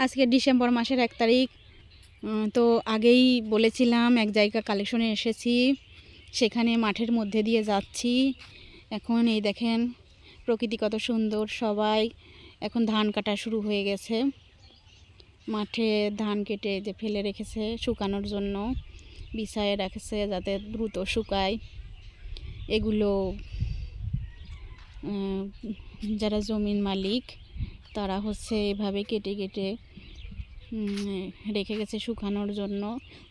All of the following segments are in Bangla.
আজকে ডিসেম্বর মাসের 1 তারিখ। তো আগেই বলেছিলাম এক জায়গা কালেকশনে এসেছি, সেখানে মাঠের মধ্যে দিয়ে যাচ্ছি। এখন এই দেখেন প্রকৃতি কত সুন্দর। সবাই এখন ধান কাটা শুরু হয়ে গেছে। মাঠে ধান কেটে যে ফেলে রেখেছে শুকানোর জন্য, বিছায়ে রেখেছে যাতে দ্রুত শুকায়। এগুলো যারা জমির মালিক তারা হচ্ছে এভাবে কেটে কেটে রেখে গেছে শুকানোর জন্য।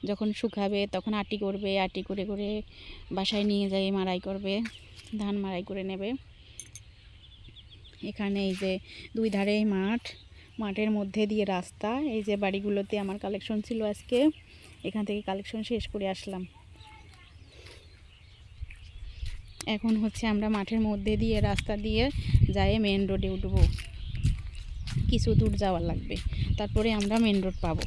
যখন শুকাবে তখন আটি করবে, আটি করে করে বাসায় নিয়ে যায় মাড়াই করবে, ধান মাড়াই করে নেবে। এখানে এই যে দুই ধারেই মাঠ, মাঠের মধ্যে দিয়ে রাস্তা। এই যে বাড়িগুলোতে আমার কালেকশন ছিল আজকে, এখান থেকে কালেকশন শেষ করে আসলাম। এখন হচ্ছে আমরা মাঠের মধ্যে দিয়ে রাস্তা দিয়ে যাই মেন রোডে উঠব। কিছু দূর যাওয়া লাগবে, তারপরে আমরা মেন রোড পাবো।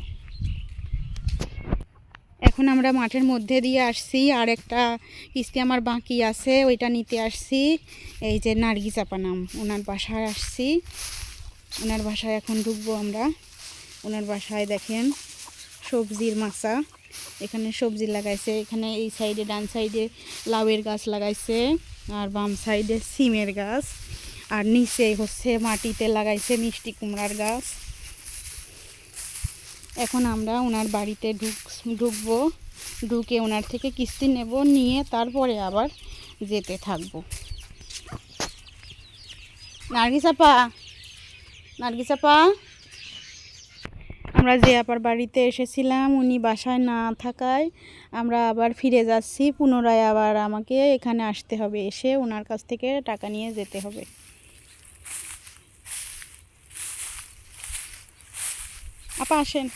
এখন আমরা মাঠের মধ্যে দিয়ে আসছি, আর একটা কিস্তি আমার বাকি আছে, ওইটা নিতে আসছি। এই যে নার্গিস আপা নাম, ওনার বাসায় আসছি। ওনার বাসায় এখন ঢুকবো আমরা। ওনার বাসায় দেখেন সবজির মাচা, এখানে সবজি লাগাইছে। এখানে এই সাইডে ডান সাইডে লাউয়ের গাছ লাগাইছে, আর বাম সাইডে সিমের গাছ, আর নিচে হচ্ছে মাটিতে লাগাইছে মিষ্টি কুমড়ার গাছ। এখন আমরা ওনার বাড়িতে ঢুকবো, ঢুকে ওনার থেকে কিস্তি নেব, নিয়ে তারপরে আবার যেতে থাকবো। নার্গিস আপা, নার্গিস আপা, আমরা যে আপার বাড়িতে এসেছিলাম উনি বাসায় না থাকায় আমরা আবার ফিরে যাচ্ছি। পুনরায় আবার আমাকে এখানে আসতে হবে, এসে ওনার কাছ থেকে টাকা নিয়ে যেতে হবে। আপা আসেন।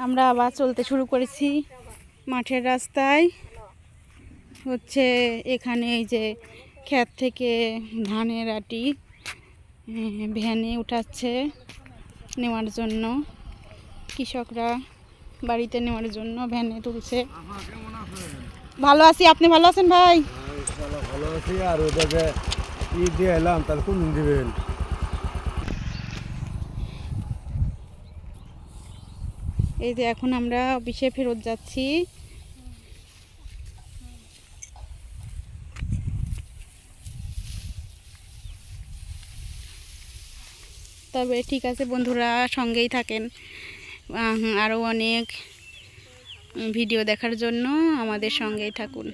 আমরা আবার চলতে শুরু করেছি মাঠের রাস্তায়। হচ্ছে এখানে এই যে ক্ষেত থেকে ধানের আটি ভ্যানে উঠাচ্ছে নেওয়ার জন্য, কৃষকরা বাড়িতে নেওয়ার জন্য ভ্যানে তুলছে। ভালো আছি, আপনি ভালো আছেন ভাই? ভালো আছি। আর ওদেরকে ই দিয়ে এলাম, তাহলে কোন দিন দিবেন? এই যে এখন আমরা অফিসে ফেরত যাচ্ছি। তবে ঠিক আছে বন্ধুরা, সঙ্গেই থাকেন। আরও অনেক ভিডিও দেখার জন্য আমাদের সঙ্গেই থাকুন।